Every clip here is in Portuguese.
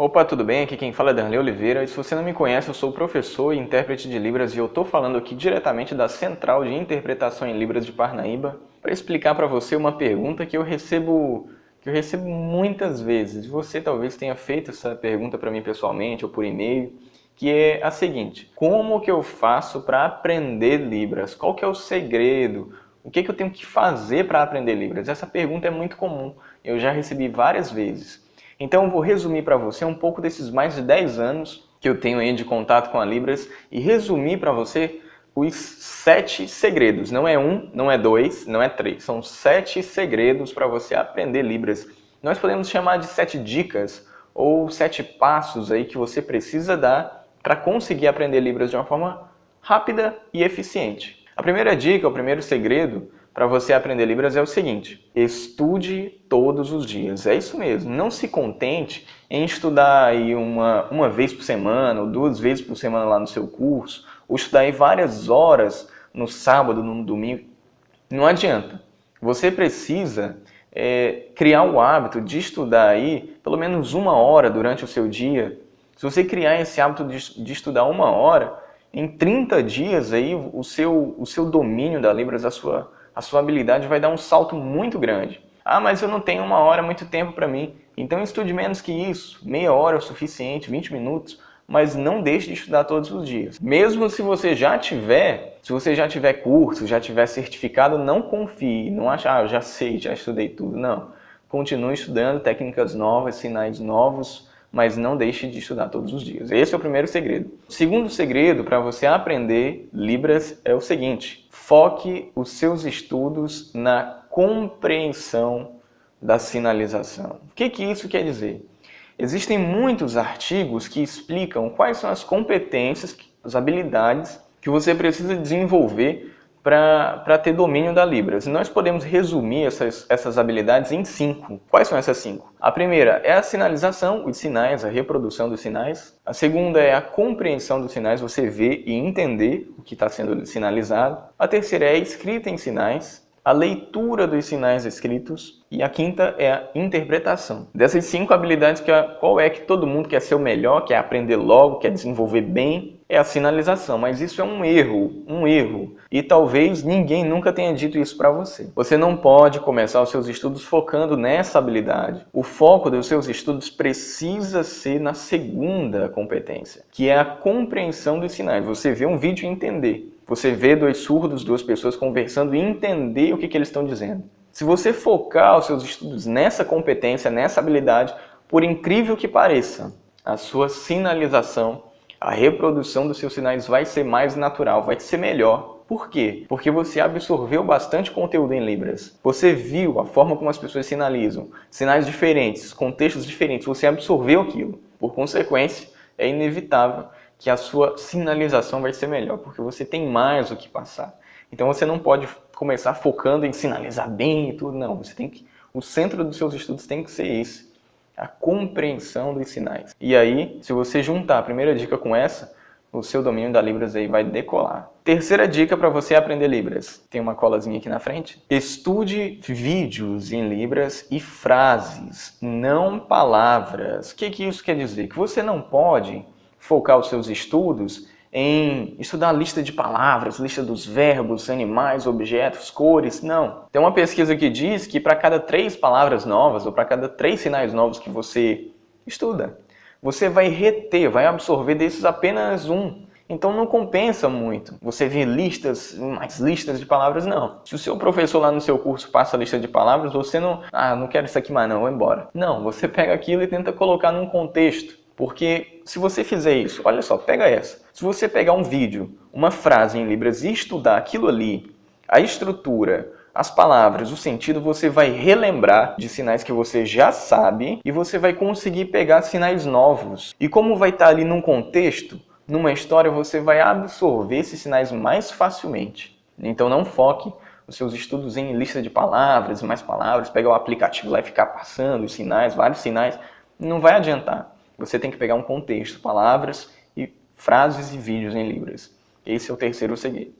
Opa, tudo bem? Aqui quem fala é Darley Oliveira e se você não me conhece, eu sou professor e intérprete de Libras e eu estou falando aqui diretamente da Central de Interpretação em Libras de Parnaíba para explicar para você uma pergunta que eu recebo muitas vezes. Você talvez tenha feito essa pergunta para mim pessoalmente ou por e-mail, que é a seguinte: como que eu faço para aprender Libras? Qual que é o segredo? O que eu tenho que fazer para aprender Libras? Essa pergunta é muito comum, eu já recebi várias vezes. Então eu vou resumir para você um pouco desses mais de 10 anos que eu tenho aí de contato com a Libras e resumir para você os 7 segredos. Não é 1, não é 2, não é 3. São 7 segredos para você aprender Libras. Nós podemos chamar de 7 dicas ou 7 passos aí que você precisa dar para conseguir aprender Libras de uma forma rápida e eficiente. A primeira dica, o primeiro segredo para você aprender Libras é o seguinte: estude todos os dias. É isso mesmo, não se contente em estudar aí uma vez por semana ou 2 vezes por semana lá no seu curso, ou estudar aí várias horas no sábado, no domingo. Não adianta. Você precisa criar o hábito de estudar aí pelo menos 1 hora durante o seu dia. Se você criar esse hábito de estudar 1 hora, em 30 dias aí o seu domínio da Libras, a sua habilidade vai dar um salto muito grande. Ah, mas eu não tenho 1 hora, muito tempo para mim. Então estude menos que isso, meia hora é o suficiente, 20 minutos, mas não deixe de estudar todos os dias. Mesmo se você já tiver curso, já tiver certificado, não confie, não ache, eu já sei, já estudei tudo. Não, continue estudando técnicas novas, sinais novos, mas não deixe de estudar todos os dias. Esse é o primeiro segredo. O segundo segredo para você aprender Libras é o seguinte: foque os seus estudos na compreensão da sinalização. O que isso quer dizer? Existem muitos artigos que explicam quais são as competências, as habilidades que você precisa desenvolver para ter domínio da Libras. E nós podemos resumir essas habilidades em 5. Quais são essas 5? A primeira é a sinalização, os sinais, a reprodução dos sinais. A segunda é a compreensão dos sinais, você ver e entender o que está sendo sinalizado. A terceira é a escrita em sinais, a leitura dos sinais escritos. E a quinta é a interpretação. Dessas 5 habilidades, qual é que todo mundo quer ser o melhor, quer aprender logo, quer desenvolver bem? É a sinalização, mas isso é um erro. E talvez ninguém nunca tenha dito isso para você. Você não pode começar os seus estudos focando nessa habilidade. O foco dos seus estudos precisa ser na segunda competência, que é a compreensão dos sinais. Você vê um vídeo e entender. Você vê 2 surdos, 2 pessoas conversando e entender o que eles estão dizendo. Se você focar os seus estudos nessa competência, nessa habilidade, por incrível que pareça, a sua sinalização, a reprodução dos seus sinais vai ser mais natural, vai ser melhor. Por quê? Porque você absorveu bastante conteúdo em Libras. Você viu a forma como as pessoas sinalizam, sinais diferentes, contextos diferentes, você absorveu aquilo. Por consequência, é inevitável que a sua sinalização vai ser melhor, porque você tem mais o que passar. Então você não pode começar focando em sinalizar bem e tudo, não. O centro dos seus estudos tem que ser esse, a compreensão dos sinais. E aí, se você juntar a primeira dica com essa, o seu domínio da Libras aí vai decolar. Terceira dica para você aprender Libras. Tem uma colazinha aqui na frente. Estude vídeos em Libras e frases, não palavras. O que isso quer dizer? Que você não pode focar os seus estudos em estudar a lista de palavras, lista dos verbos, animais, objetos, cores. Não. Tem uma pesquisa que diz que para cada 3 palavras novas ou para cada 3 sinais novos que você estuda, você vai reter, vai absorver desses apenas 1. Então não compensa muito você ver mais listas de palavras, não. Se o seu professor lá no seu curso passa a lista de palavras, você não quero isso aqui mais não, vou embora. Não, você pega aquilo e tenta colocar num contexto. Porque se você fizer isso, olha só, pega essa. Se você pegar um vídeo, uma frase em Libras e estudar aquilo ali, a estrutura, as palavras, o sentido, você vai relembrar de sinais que você já sabe e você vai conseguir pegar sinais novos. E como vai estar ali num contexto, numa história, você vai absorver esses sinais mais facilmente. Então não foque os seus estudos em lista de palavras, mais palavras, pegar o aplicativo lá e ficar passando os sinais, vários sinais, não vai adiantar. Você tem que pegar um contexto, palavras e frases e vídeos em Libras. Esse é o terceiro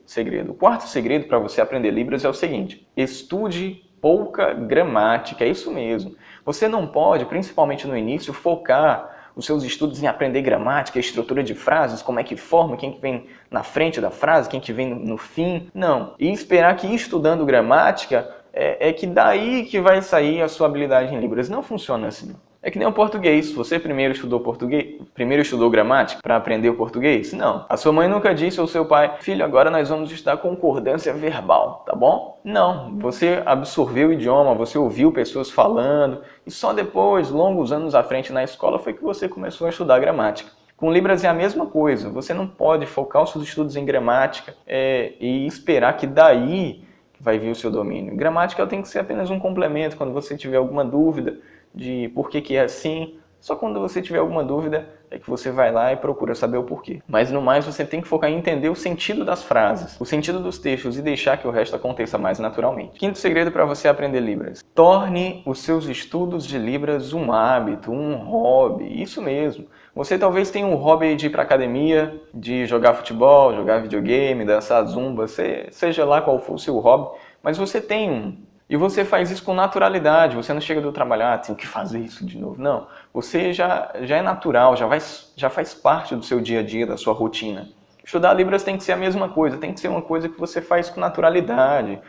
segredo. O quarto segredo para você aprender Libras é o seguinte: estude pouca gramática, é isso mesmo. Você não pode, principalmente no início, focar os seus estudos em aprender gramática, estrutura de frases, como é que forma, quem que vem na frente da frase, quem que vem no fim. Não. E esperar que estudando gramática é que daí que vai sair a sua habilidade em Libras. Não funciona assim. É que nem o português. Você primeiro estudou gramática para aprender o português? Não. A sua mãe nunca disse ao seu pai: filho, agora nós vamos estudar concordância verbal, tá bom? Não. Você absorveu o idioma, você ouviu pessoas falando e só depois, longos anos à frente na escola, foi que você começou a estudar gramática. Com Libras é a mesma coisa. Você não pode focar os seus estudos em gramática e esperar que daí vai vir o seu domínio. Gramática tem que ser apenas um complemento quando você tiver alguma dúvida de por que é assim. Só quando você tiver alguma dúvida é que você vai lá e procura saber o porquê. Mas no mais você tem que focar em entender o sentido das frases, o sentido dos textos e deixar que o resto aconteça mais naturalmente. Quinto segredo para você aprender Libras: torne os seus estudos de Libras um hábito, um hobby. Isso mesmo. Você talvez tenha um hobby de ir para academia, de jogar futebol, jogar videogame, dançar zumba, seja lá qual for o seu hobby, mas você tem um. E você faz isso com naturalidade, você não chega do trabalho, tenho que fazer isso de novo. Não, você já é natural, já faz parte do seu dia a dia, da sua rotina. Estudar Libras tem que ser a mesma coisa, tem que ser uma coisa que você faz com naturalidade,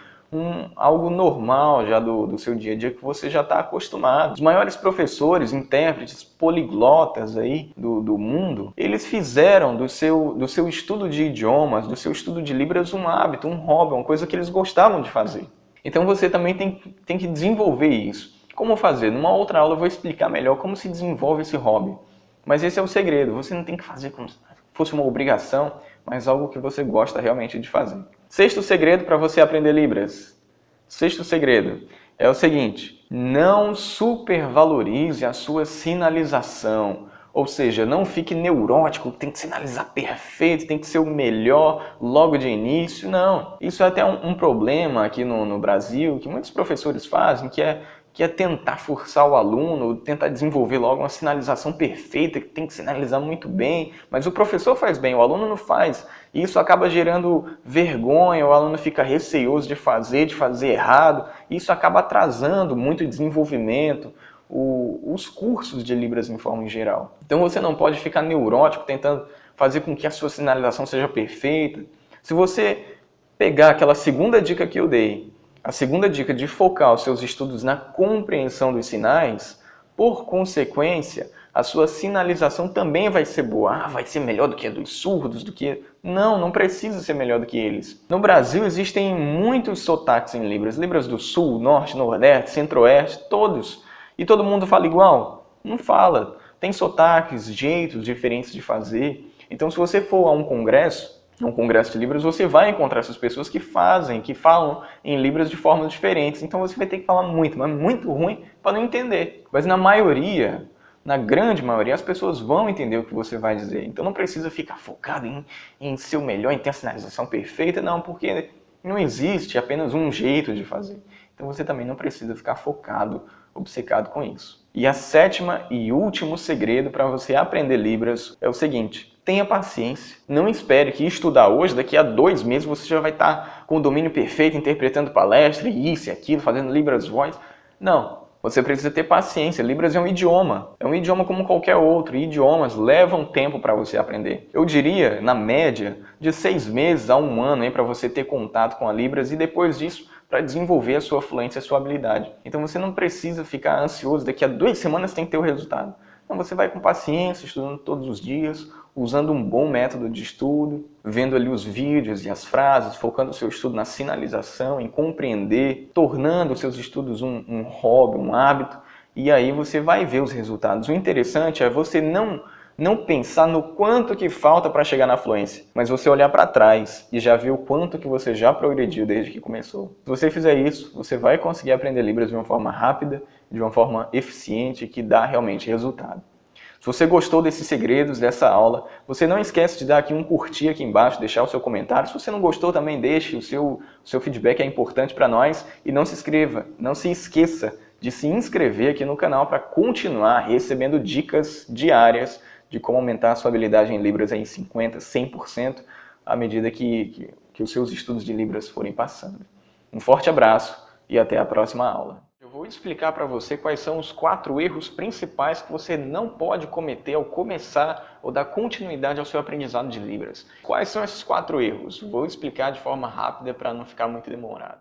algo normal já do seu dia a dia que você já está acostumado. Os maiores professores, intérpretes, poliglotas aí do mundo, eles fizeram do seu estudo de idiomas, do seu estudo de Libras um hábito, um hobby, uma coisa que eles gostavam de fazer. Então você também tem que desenvolver isso. Como fazer? Numa outra aula eu vou explicar melhor como se desenvolve esse hobby. Mas esse é o segredo, você não tem que fazer como se fosse uma obrigação, mas algo que você gosta realmente de fazer. Sexto segredo para você aprender Libras. Sexto segredo é o seguinte: não supervalorize a sua sinalização. Ou seja, não fique neurótico, tem que sinalizar perfeito, tem que ser o melhor logo de início. Não, isso é até um problema aqui no Brasil, que muitos professores fazem, que é tentar forçar o aluno, tentar desenvolver logo uma sinalização perfeita, que tem que sinalizar muito bem, mas o professor faz bem, o aluno não faz. E isso acaba gerando vergonha, o aluno fica receoso de fazer errado, e isso acaba atrasando muito o desenvolvimento, os cursos de Libras em forma geral. Então você não pode ficar neurótico tentando fazer com que a sua sinalização seja perfeita. Se você pegar aquela segunda dica que eu dei, a segunda dica de focar os seus estudos na compreensão dos sinais, por consequência, a sua sinalização também vai ser boa. Vai ser melhor do que a dos surdos, do que... Não precisa ser melhor do que eles. No Brasil existem muitos sotaques em Libras. Libras do Sul, Norte, Nordeste, Centro-Oeste, todos. E todo mundo fala igual? Não fala. Tem sotaques, jeitos diferentes de fazer. Então, se você for a um congresso de Libras, você vai encontrar essas pessoas que falam em Libras de formas diferentes. Então, você vai ter que falar muito, mas muito ruim para não entender. Mas na grande maioria, as pessoas vão entender o que você vai dizer. Então, não precisa ficar focado em ser o melhor, em ter a sinalização perfeita, não, porque não existe apenas um jeito de fazer. Então, você também não precisa ficar focado, obcecado com isso. E a sétima e último segredo para você aprender Libras é o seguinte: tenha paciência. Não espere que estudar hoje, daqui a 2 meses, você já vai estar com o domínio perfeito, interpretando palestra, isso e aquilo, fazendo Libras Voice. Não. Você precisa ter paciência. Libras é um idioma. É um idioma como qualquer outro. E idiomas levam tempo para você aprender. Eu diria, na média, de 6 meses a 1 ano para você ter contato com a Libras e depois disso, para desenvolver a sua fluência, a sua habilidade. Então você não precisa ficar ansioso, daqui a 2 semanas tem que ter o resultado. Então você vai com paciência, estudando todos os dias, usando um bom método de estudo, vendo ali os vídeos e as frases, focando o seu estudo na sinalização, em compreender, tornando os seus estudos um hobby, um hábito, e aí você vai ver os resultados. O interessante é você não pensar no quanto que falta para chegar na fluência, mas você olhar para trás e já ver o quanto que você já progrediu desde que começou. Se você fizer isso, você vai conseguir aprender Libras de uma forma rápida, de uma forma eficiente, que dá realmente resultado. Se você gostou desses segredos, dessa aula, você não esquece de dar aqui um curtir aqui embaixo, deixar o seu comentário. Se você não gostou, também deixe o seu feedback, é importante para nós. E não se esqueça de se inscrever aqui no canal para continuar recebendo dicas diárias de como aumentar a sua habilidade em Libras em 50%, 100% à medida que os seus estudos de Libras forem passando. Um forte abraço e até a próxima aula. vou explicar para você quais são os 4 erros principais que você não pode cometer ao começar ou dar continuidade ao seu aprendizado de Libras. Quais são esses 4 erros? Vou explicar de forma rápida para não ficar muito demorado.